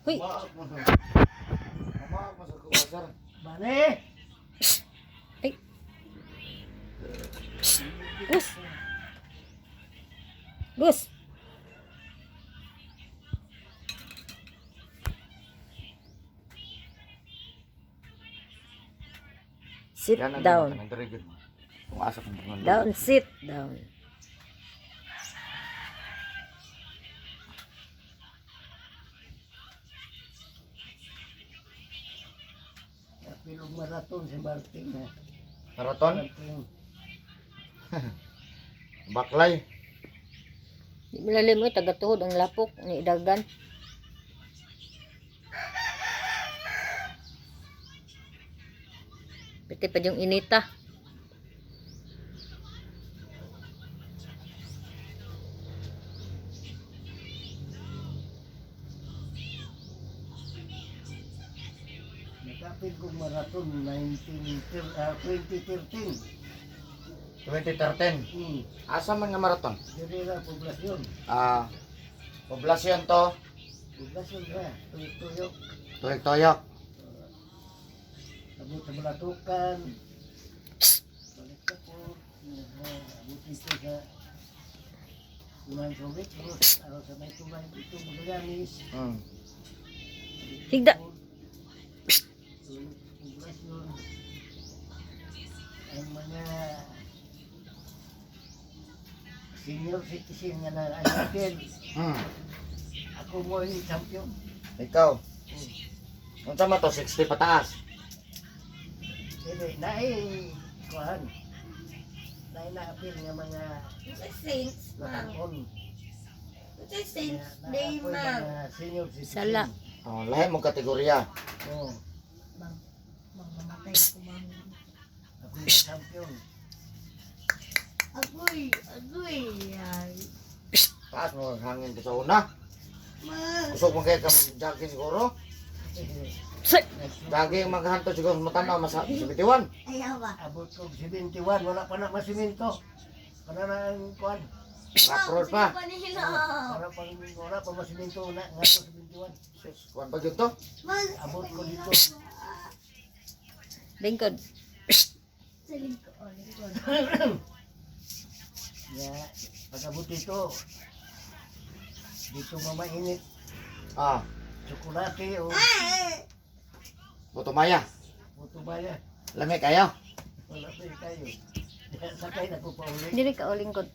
Huy. Maak mo sa kuwasar. Bale. Ay. Gus. Gus. Sit Yan ang down. nagdarigid mo. Kung asa kong bungan. Down, sit down. Pilog maraton si Martin. Maraton? Martin. Baklay. Di malalim mo, taga-tuhod ang lapok ni Dagan. Pati pa yung inita. Nakapil kong maraton 2013. 2013. Asa man nga maraton? Dili na poblasyon. Poblasyon to. Poblasyon na. Tuyok-tuyok. Tuyok-tuyok. Abot sa Balatukan. Balik ka po. Abot dito sa Tunan Sobek. Araw sa may tunan dito. Magayanis. Higda. Poblasyon. Ang mga senior citizen nga na anapil. Ako mo yung champion. Ikaw. Unsa man to 60 pataas. Dili, naay kuhan. Naay naapil nga mga Saints, ma'am. nakakon. It's Saints Naapil Day, ma'am. mga senior citizen. Sala. Lahi mong kategorya. Oo. Ma'am, mamatay ako, ma'am. Ako yung champion. Agoy, ay. Taas mo ang hangin ko sa una. Ma'am. Kusog mo kaya kang jogging siguro. Sit. Jogging maghanto siguro matanaw sa bitiwan. Ayaw ba? Abot ko 71, wala pa na masiminto. Para na ang kuhan. Rock road pa. Panila. Wala pa masiminto na nga to 71. Kuan pa yun to? Ma'am. Abot ko dito. Lingkod. Sa lingkod. Ya, pag-abot dito. Dito mamainit. Tsokolate o Butumaya. butubaya. Lami kayo. Wala pa kayo. Sakay na ko pa uli. Dili ka o lingkod.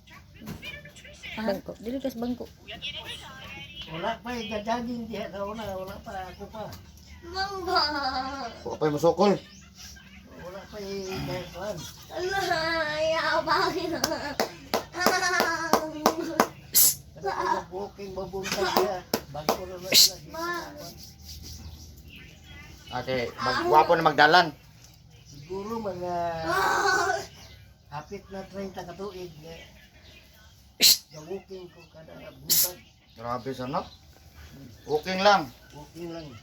Bangko. Dili ka sa bangko. Wala pa gajaging diha sa una. Wala pa ako pa. Mamba. Wa pa musukol. Wala pa gajaging. Allah, ayaw ba? Kada walking mabuntag siya. Bago na na sila. Ate, magwapo na magdalan. Siguro mga hapit na 30 katuig. Walking ko kada buntag. Grabe sa no. Walking lang. Walking lang.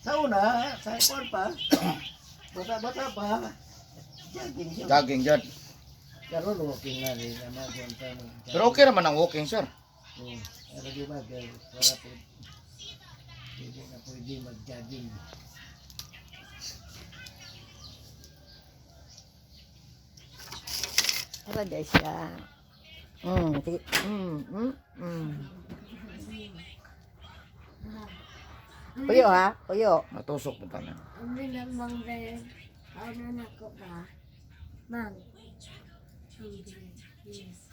Sa una, sa kwan pa, bata-bata pa, jogging siya. Jogging jud. Karon walking na rin naman dyan sa Pero okay naman ang walking, sir. Pero di ba, wala po, hindi na pwede mag-jogging. Apa guys ya? Puyo ha? Puyo. Natusok mo tanan. Ang bilang mang red. Ano na ko ba? Mang. Yes.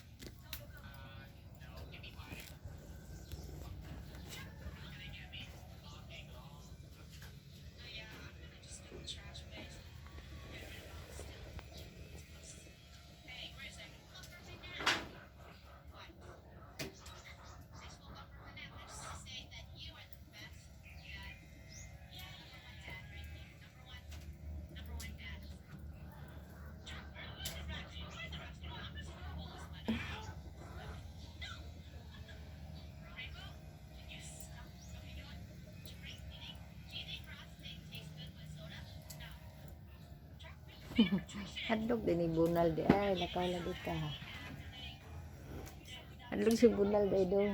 Hadlok din ni Bunal di ay nakalagi ka. Hadlok si Bunal di do.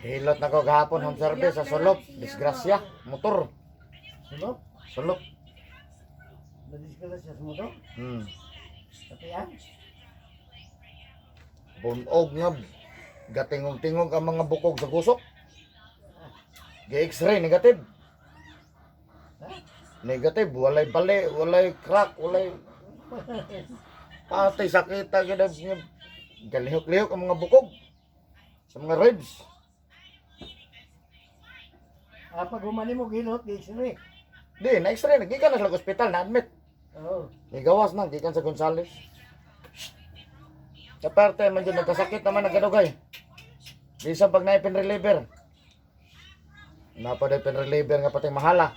Hilot na ko gahapon home service sa sulop. Disgrasya. Motor. Sulok? Sulop. Nadiskala siya sa motor? Tapi yan? Bunog nga. Gatingog-tingog ang mga bukog sa gusok. G-X-ray, negative. Negative, walay bali, walay crack, walay... Patay sakita, ganda niya. Galihok-lihok ang mga bukog. Sa mga ribs. Pag humani mo ginot, di-x-ray. Di, na-X-ray, nagikan na sa ospital, na-admit. Oo. Igawas na, gikan sa Gonzales. Sa parte, man dyan, nagkasakit naman nagkadugay. Di isang pag na-pin reliever. Napaday pin reliever nga patay mahala.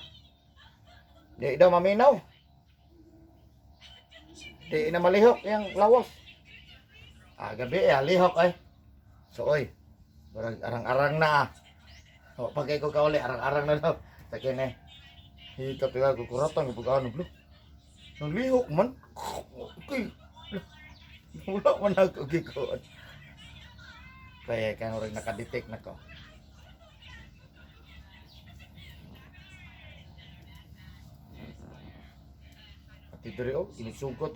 Di daw maminaw. Di na malihok yung lawas. Gabi lihok ay. So oy, arang-arang na. O pag ikaw kauli, arang-arang na daw. Sakin eh. Hikap yung kukuratan, pag ano, nang lihok man. Okay. Wala man nagkukikot. Kaya kaya rin nakadetect na ko. Pati diri inusugot.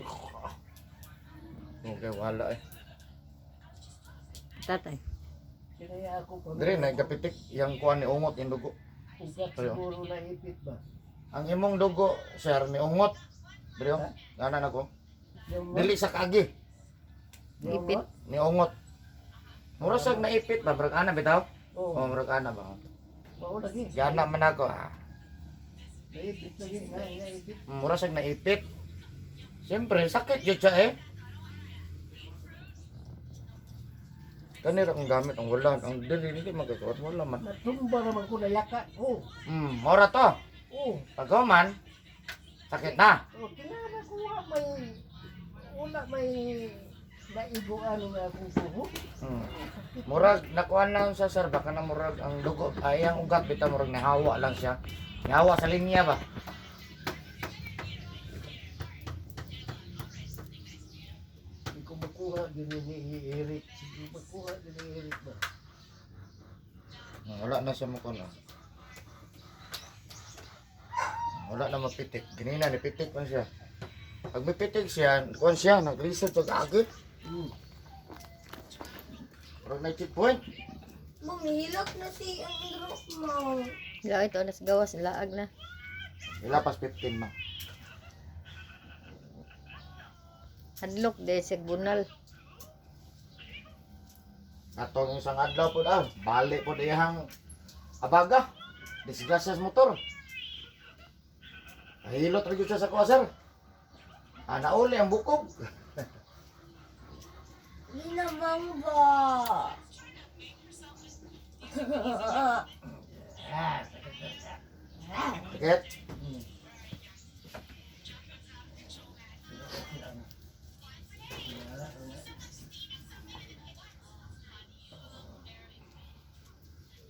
Okay, wala eh. Tatay. Kinaya ako pa. Diri nagkapitik yang kuan ni ungot yung dugo. Ugat siguro na ipit ba? Ang imong dugo, sir, ni ungot. Diri ana nako. Yung Dili sa kagi, Ipit. ni ungot. Mura sag naipit ba, brag ana bitaw? Oo. Oh, brag ana ba? Mao lagi. Gana man ako. Naipit lagi. Naipit. Mura sag naipit. Siyempre, sakit yun siya eh. Kanira kung gamit ang wala, ang dili hindi magkakawat, wala man. Natumba naman ko na yaka. Oo. Mura to. Oo. Pagkaman, sakit na. Oh, kinala ko wala may naigoan nga akong suho. Murag, nakuha lang sa sir, baka na murag ang dugo, ay ang ugat, bita murag nahawa lang siya. Nahawa sa linya ba? Hindi ko makuha din ni Eric. Hindi makuha din ni Eric ba? Wala na siya mukha na. Wala na mapitik. Ganina, nipitik pa siya. Pag may pitik siya, kuhan siya, nag-reset sa agit. Parang na-checkpoint. Mamihilak na si ang drop mo. Ila ito na sa gawas, laag na. Ilapas 15 ma. Hadlok de sa bunal. Atong isang adlaw po daw. Balik po diyang abaga. Disgrasya sa motor. Nahilot rin siya sa kuha, sir. Nauli ang bukog. Ginabang ba? Sakit.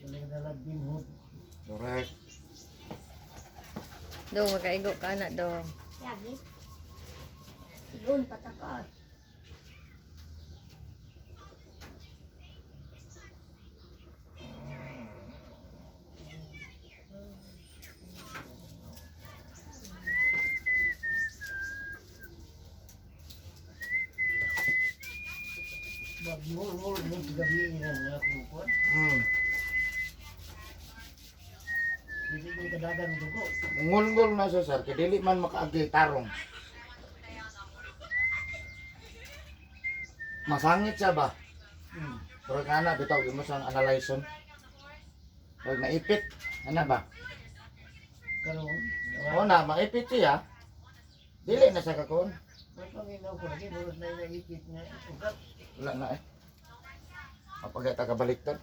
Walang nalabing hod. Correct. Dong, makaigo ka na dong. Lagi. Sigun patakot. Magmul-mul mo sa gabi na nga akong kuwan. Hindi ko kadagang dugo. Ngulngol na siya, sir. Kaya dili man makaagi tarong. Masangit siya ba? Pero nga na, bitaw, mo siyang analyson. Pag naipit, ano ba? Karoon. Oo na, maipit siya. Dili na siya kakon. May panginaw ko lagi. Murad na naipit nga. Ugat. Wala na eh. Kapag ita kabaliktad.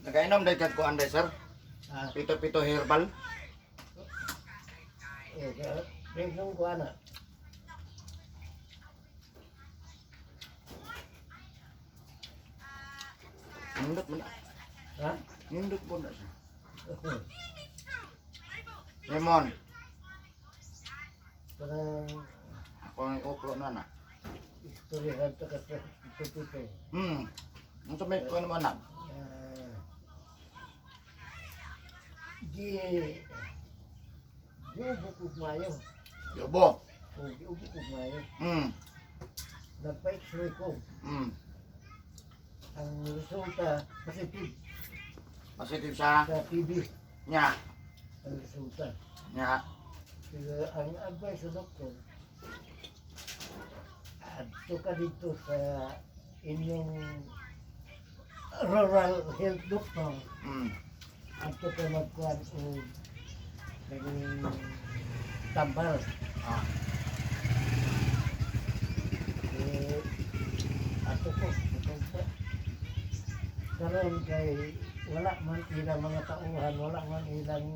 Nagainom dahil kag kuan dahil sir. Ah, Pito-pito herbal. Presong ko ana. Nindot mo na. Ha? Nindot mo na siya. Lemon. Parang Ako ang uklo na na. istoryahan to kasi ito. Ang sabay ko naman na. Di ubo ko mayo. Yobo. O di ubo ko mayo. Nagpa-x-ray ko. Ang resulta positive Positive sa sa TB. nya. Ang resulta. Nya. Pero ang advice sa doktor, adto ka dito sa inyong rural health doctor. Adto ka magkuhan o ganing tambal. Ah. Ato ko, karon kay wala man ilang mga tauhan, wala man ilang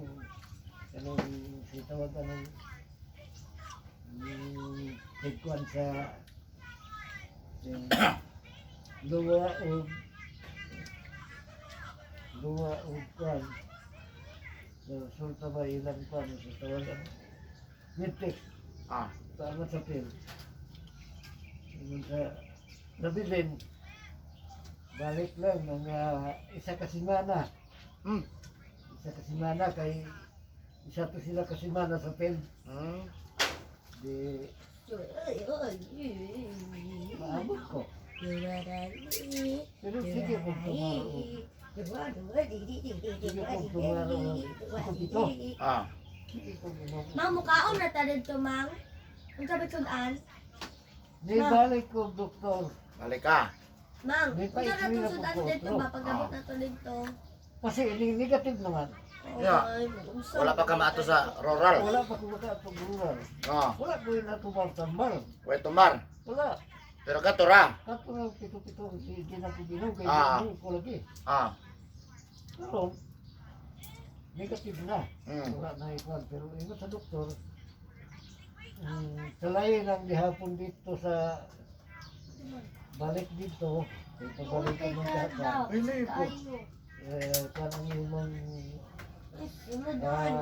kanang sitawag kanang tigkuan sa luwa o kuan resulta ba ilang kuan sa tawagan mitik Ah. tama sa pil sa nabilin balik lang mga isa kasimana isa kasimana kay isa to sila kasimana sa pil di maabot ko pero sige kung tumaro Ah. Mang mukaon na ta dito, Mang. Ang sabi sudan. di balik ko doktor Balik ka. Mang, May kung na pa-explain to na sudan po, dito, bro. mapagabot na to dito. kasi negative naman Yeah. Wala pa ka maato sa rural. wala pa ko makatugulal Oh. wala ko yung natubal-tambal Way tumar. wala Pero ka tura. kato ng pito-pito di na ko ginom kay Ah. hindi ko lagi Ah. pero negative na Mm. wala na ikuan pero ingat sa doktor salayin ang gihapon dito sa balik dito kay pabalik Okay, ng ka kaka daw. Pili po. Tayo. kanang imong Sunod doon.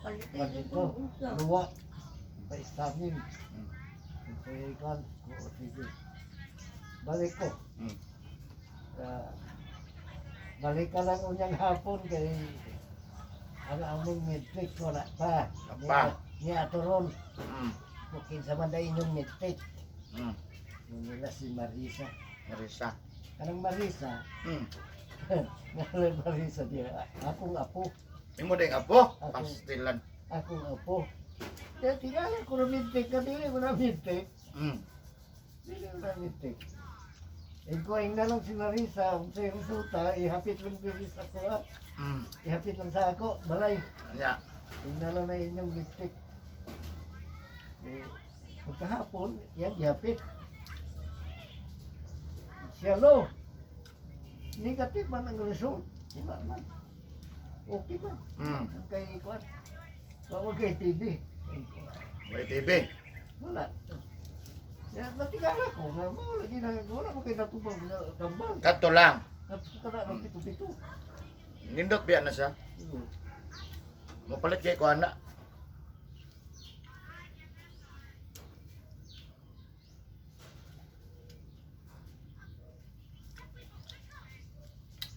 Palitin dito luwa pa istamin kay ikuan ko sige balik ko Mm. balik ka lang unyang hapon kay ang among medtech wala pa. Wala pa. Niya atoron. Mm. Kung sa man dahil inyong medtech. Mm. Yung nila si Marisa. Marisa. Kanang Marisa. Mm. Ngayon Marisa niya. Akong apo. Imo ding apo. Ako. Pastilan. Akong apo. Kaya tingala ko na medtech ka. Dili mo na medtech. Mm. Dili mo na medtech. Ikuha na lang si Marisa. Kung sa'yo resulta, ihapit lang Marisa ko ha. Mm. Ihapit lang sa ako. Balay. Ya. Tingnan lang na inyong lipstick. Pagkahapon, yan, yapit. Siyalo. Negative man ang result. Diba man? Okay man. Mm. Ang kay Kwan. Huwag kay TV. May TV. Wala. Yan, natigala ko. Wala ko kayo natubang na tambal. Kadto lang. Napakala ng pito-pito. Nindot biya na siya. Mapalit kay ko ana.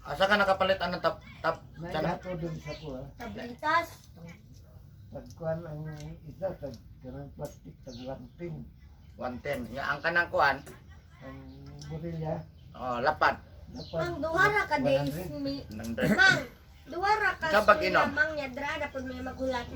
Asa ka nakapalit ang tap tiyan? Naihato dun sa ko ha. Tablitas. Pagkuhan ang isa, kanang plastic, taglanting. 110. Nga ang kanang kuan, Ang borilya, oh, lapad. Mang, duwara ka days. 100. Mang, duwara ka. Ikaw pag inom? Mang, yadra na po may magulat.